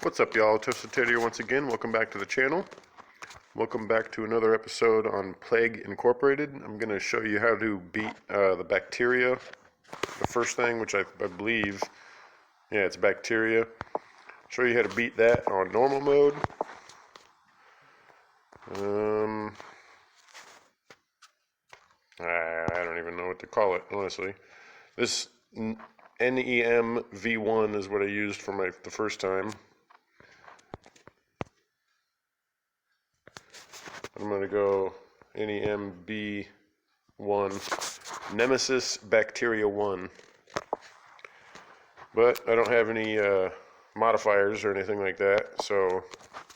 What's up, y'all? Toasted Ted here once again. Welcome back to the channel. Welcome back to another episode on Plague Incorporated. I'm going to show you how to beat the bacteria. The first thing, which I believe, yeah, it's bacteria. Show you how to beat that on normal mode. I don't even know what to call it, honestly. This NEM V1 is what I used for the first time. I'm going to go NEM B1 Nemesis Bacteria 1. But I don't have any modifiers or anything like that, so I'll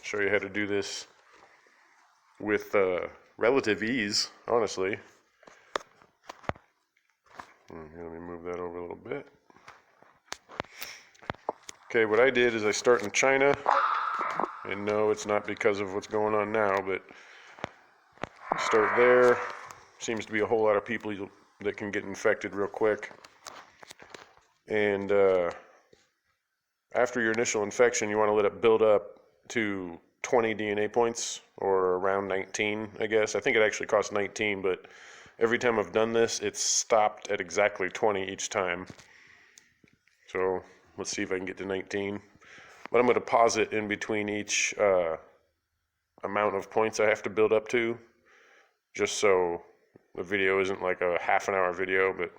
show you how to do this with relative ease, honestly. Let me move that over a little bit. Okay, what I did is I start in China, and no, it's not because of what's going on now, but start there. Seems to be a whole lot of people that can get infected real quick. And after your initial infection, you want to let it build up to 20 DNA points, or around 19, I guess. I think it actually costs 19, but every time I've done this, it's stopped at exactly 20 each time. So let's see if I can get to 19. But I'm going to pause it in between each amount of points I have to build up to, just so the video isn't like a half an hour video. But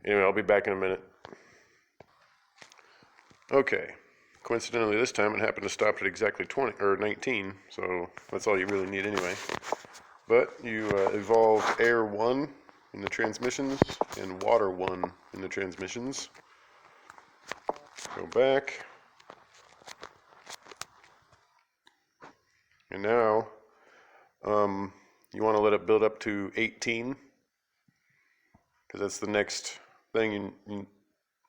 anyway, I'll be back in a minute. Okay, coincidentally this time it happened to stop at exactly 20 or 19, so that's all you really need anyway. But you evolve air 1 in the transmissions and water 1 in the transmissions. Go back. And now you want to let it build up to 18, because that's the next thing you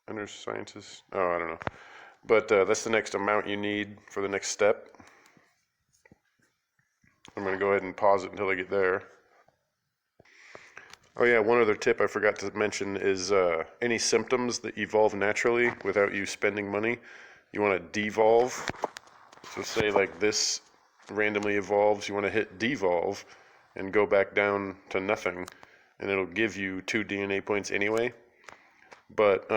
under scientists. Oh, I don't know. But that's the next amount you need for the next step. I'm going to go ahead and pause it until I get there. Oh yeah, one other tip I forgot to mention is any symptoms that evolve naturally without you spending money, you want to devolve. So say like this randomly evolves, you want to hit devolve and go back down to nothing, and it'll give you 2 DNA points anyway. But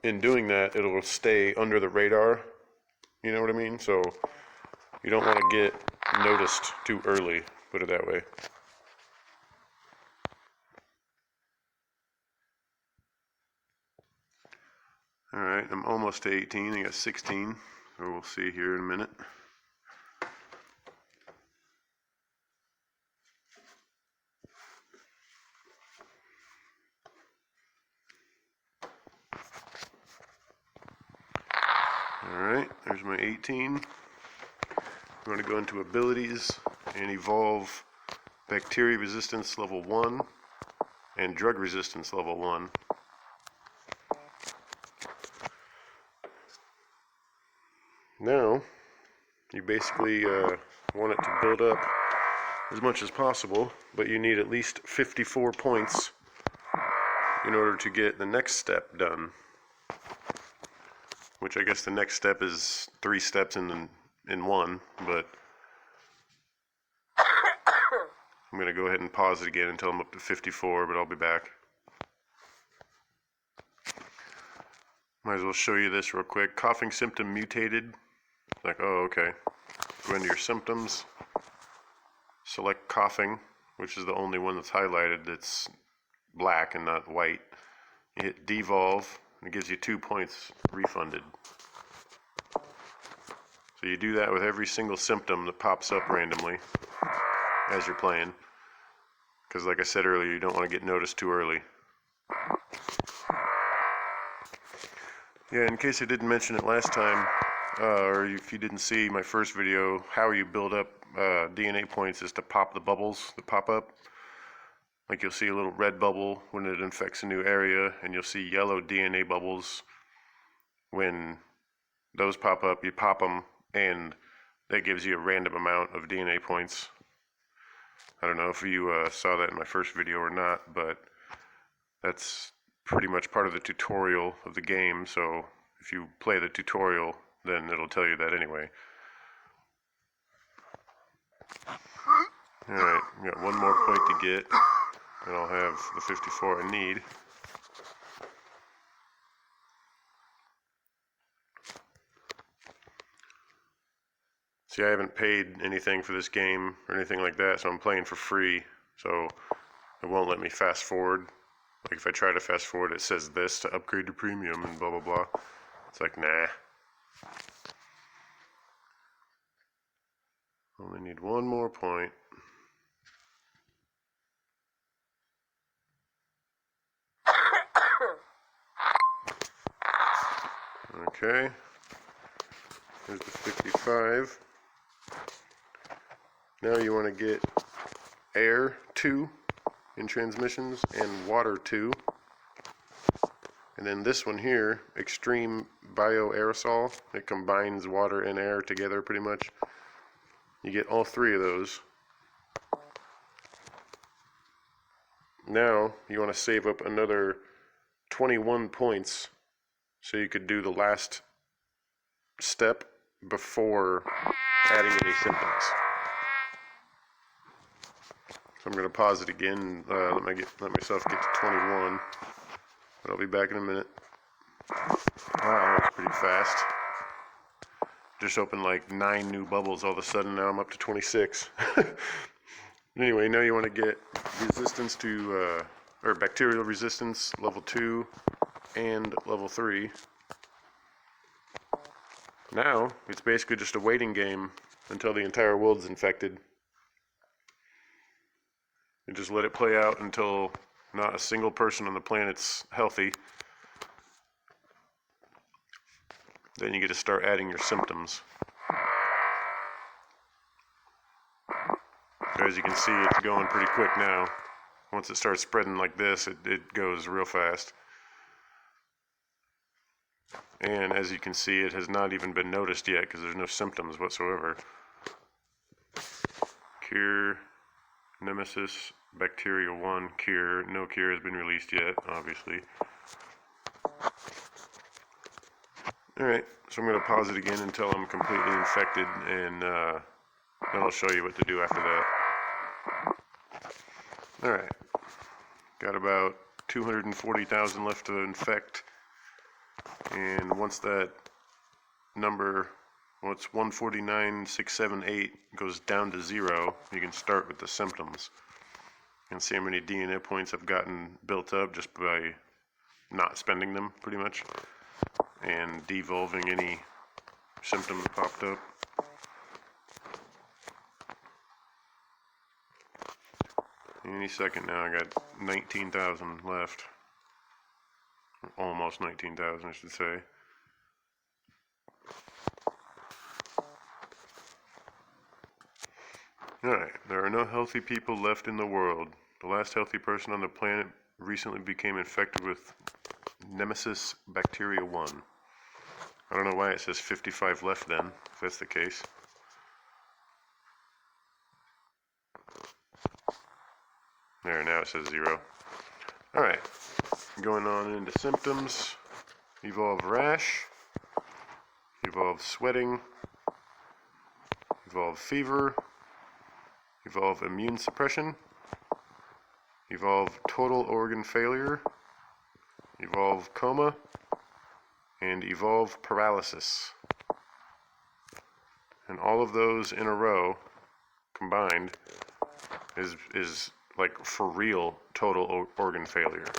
in doing that, it'll stay under the radar, you know what I mean? So you don't want to get noticed too early, put it that way. Alright, I'm almost to 18, I got 16, so we'll see here in a minute. Alright, there's my 18. I'm going to go into abilities and evolve bacteria resistance level 1 and drug resistance level 1. Now, you basically want it to build up as much as possible, but you need at least 54 points in order to get the next step done. Which I guess the next step is 3 steps in one, but I'm going to go ahead and pause it again until I'm up to 54, but I'll be back. Might as well show you this real quick. Coughing symptom mutated. Like, oh, okay. Go into your symptoms, select coughing, which is the only one that's highlighted that's black and not white. You hit devolve, and it gives you 2 points refunded. So you do that with every single symptom that pops up randomly as you're playing. Because like I said earlier, you don't want to get noticed too early. Yeah, in case I didn't mention it last time, or if you didn't see my first video, how you build up DNA points is to pop the bubbles that pop up. Like you'll see a little red bubble when it infects a new area, and you'll see yellow DNA bubbles when those pop up. You pop them, and that gives you a random amount of DNA points. I don't know if you saw that in my first video or not, but That's pretty much part of the tutorial of the game, so if you play the tutorial, then it'll tell you that anyway. Alright, we got one more point to get, and I'll have the 54 I need. See, I haven't paid anything for this game or anything like that, so I'm playing for free, so it won't let me fast forward. Like if I try to fast forward, it says this to upgrade to premium and blah blah blah. It's like, nah. Only need one more point. Okay. Here's the 55. Now you want to get air 2 in transmissions and water 2. And then this one here, extreme bioaerosol, it combines water and air together pretty much. You get all 3 of those. Now you want to save up another 21 points so you could do the last step before adding any symptoms. So I'm going to pause it again, let myself get to 21, but I'll be back in a minute. Wow, that was pretty fast. Just opened like 9 new bubbles all of a sudden, now I'm up to 26. Anyway, now you want to get resistance to, or bacterial resistance, level 2 and level 3. Now, it's basically just a waiting game until the entire world's infected. You just let it play out until not a single person on the planet's healthy. Then you get to start adding your symptoms. As you can see, it's going pretty quick now. Once it starts spreading like this, it goes real fast. And as you can see, it has not even been noticed yet because there's no symptoms whatsoever. Cure, Nemesis, Bacteria 1, cure. No cure has been released yet, obviously. Alright, so I'm going to pause it again until I'm completely infected, and then I'll show you what to do after that. Alright, got about 240,000 left to infect, and once that number, it's 149,678, goes down to 0, you can start with the symptoms. You can see how many DNA points I've gotten built up just by not spending them, pretty much, and devolving any symptom that popped up. Any second now, I got 19,000 left. Almost 19,000, I should say. Alright, there are no healthy people left in the world. The last healthy person on the planet recently became infected with Nemesis Bacteria 1. I don't know why it says 55 left then, if that's the case. There, now it says 0. Alright, going on into symptoms. Evolve rash, evolve sweating, evolve fever, evolve immune suppression, evolve total organ failure, evolve coma, and evolve paralysis. And all of those in a row combined is like for real total organ failure.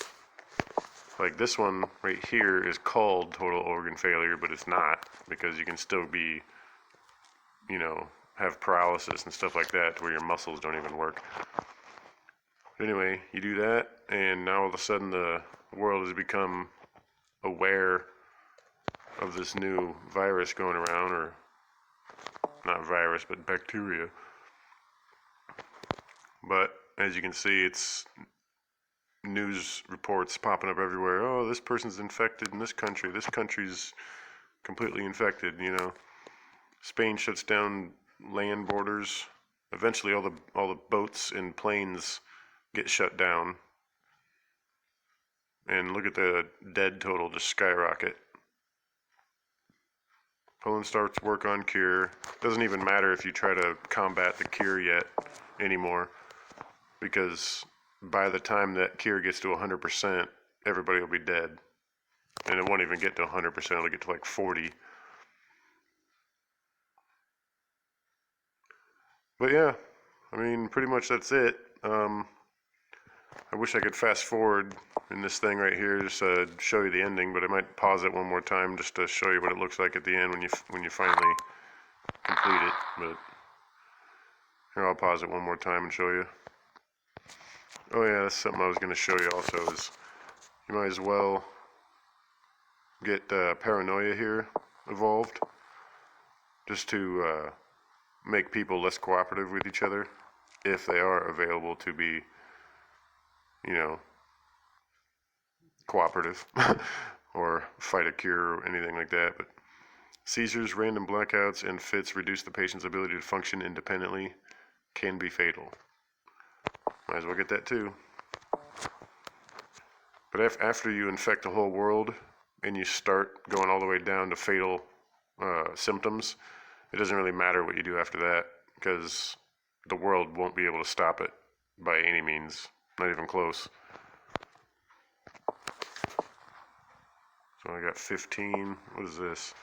Like this one right here is called total organ failure, but it's not, because you can still be, you know, have paralysis and stuff like that to where your muscles don't even work. But anyway, you do that, and now all of a sudden the world has become aware of this new virus going around, or not virus, but bacteria. But as you can see, it's news reports popping up everywhere. Oh, this person's infected in this country's completely infected, you know. Spain shuts down land borders. Eventually all the boats and planes get shut down. and look at the dead total just skyrocket. Poland starts work on cure. Doesn't even matter if you try to combat the cure yet anymore, because by the time that cure gets to 100%, everybody will be dead. And it won't even get to 100%, it'll get to like 40. But yeah, I mean, pretty much that's it. I wish I could fast forward in this thing right here just to show you the ending, but I might pause it one more time just to show you what it looks like at the end when you finally complete it. But here, I'll pause it one more time and show you. Oh yeah, that's something I was going to show you also, is you might as well get paranoia here evolved, just to make people less cooperative with each other, if they are available to be, you know, cooperative or fight a cure or anything like that. But seizures, random blackouts, and fits reduce the patient's ability to function independently, can be fatal. Might as well get that too. But after you infect the whole world and you start going all the way down to fatal symptoms, it doesn't really matter what you do after that, because the world won't be able to stop it by any means, not even close. So I got 15. What is this?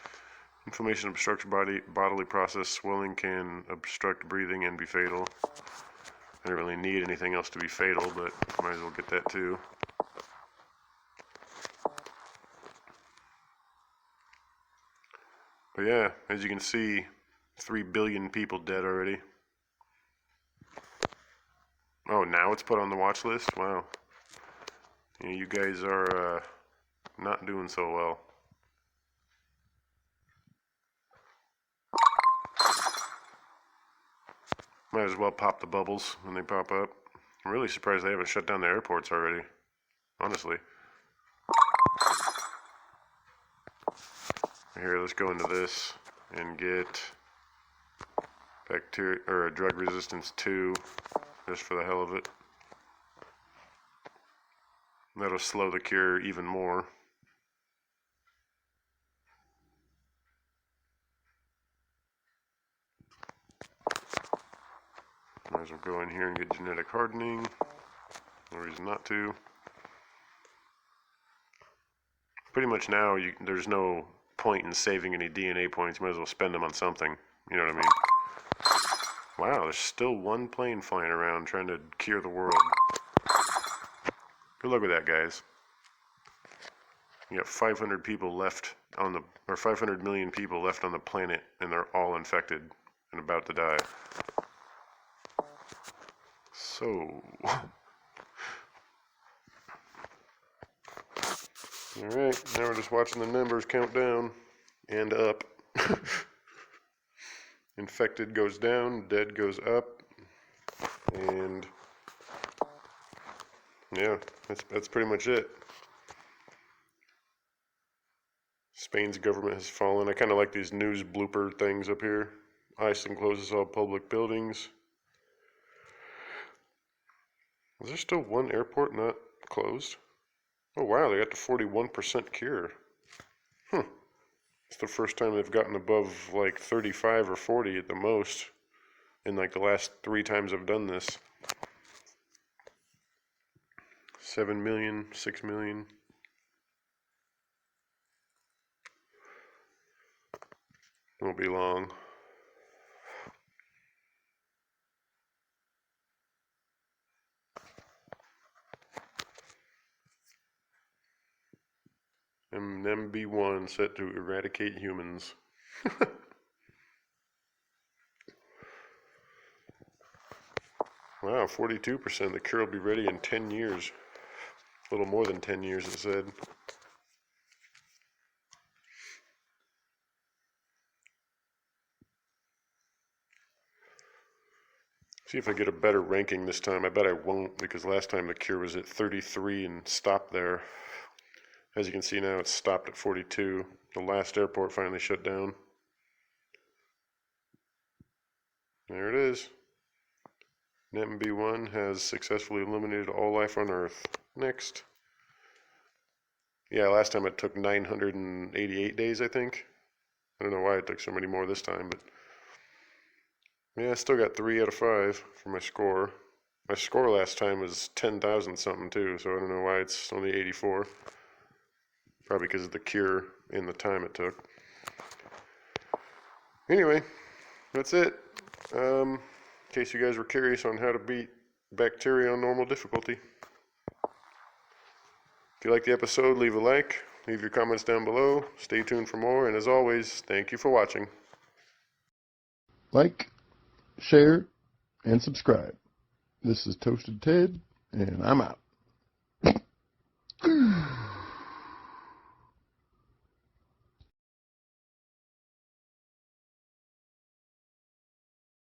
Inflammation obstructs bodily process. Swelling can obstruct breathing and be fatal. I don't really need anything else to be fatal, but might as well get that too. But yeah, as you can see, 3 billion people dead already. Oh, now it's put on the watch list? Wow. You guys are not doing so well. Might as well pop the bubbles when they pop up. I'm really surprised they haven't shut down the airports already, honestly. Here, let's go into this and get bacteria or drug resistance 2, just for the hell of it. That'll slow the cure even more. Might as well go in here and get genetic hardening. No reason not to. Pretty much now, there's no point in saving any DNA points. You might as well spend them on something. You know what I mean? Wow, there's still one plane flying around trying to cure the world. Good luck with that, guys. You got 500 people left on the, or 500 million people left on the planet, and they're all infected and about to die. So, alright, now we're just watching the numbers count down and up. Infected goes down, dead goes up, and yeah, that's pretty much it. Spain's government has fallen. I kind of like these news blooper things up here. Iceland closes all public buildings. Is there still one airport not closed? Oh wow, they got to 41% cure. It's the first time they've gotten above like 35 or 40 at the most in like the last 3 times I've done this. 7 million, 6 million. Won't be long. MB1 set to eradicate humans. Wow, 42%. The cure will be ready in 10 years. A little more than 10 years, it said. See if I get a better ranking this time. I bet I won't, because last time the cure was at 33 and stopped there. As you can see now, it's stopped at 42. The last airport finally shut down. There it is. NetMB1 has successfully eliminated all life on Earth. Next. Yeah, last time it took 988 days, I think. I don't know why it took so many more this time, but yeah, I still got 3 out of 5 for my score. My score last time was 10,000 something too, so I don't know why it's only 84. Probably because of the cure and the time it took. Anyway, that's it. In case you guys were curious on how to beat bacteria on normal difficulty. If you like the episode, leave a like, leave your comments down below, stay tuned for more, and as always, thank you for watching. Like, share, and subscribe. This is Toasted Ted, and I'm out.